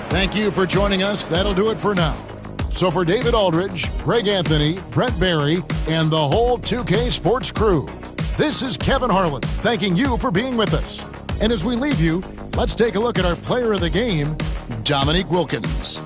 Thank you for joining us. That'll do it for now. So for David Aldridge, Greg Anthony, Brett Barry, and the whole 2K Sports crew, this is Kevin Harlan thanking you for being with us. And as we leave you, let's take a look at our player of the game, Dominique Wilkins.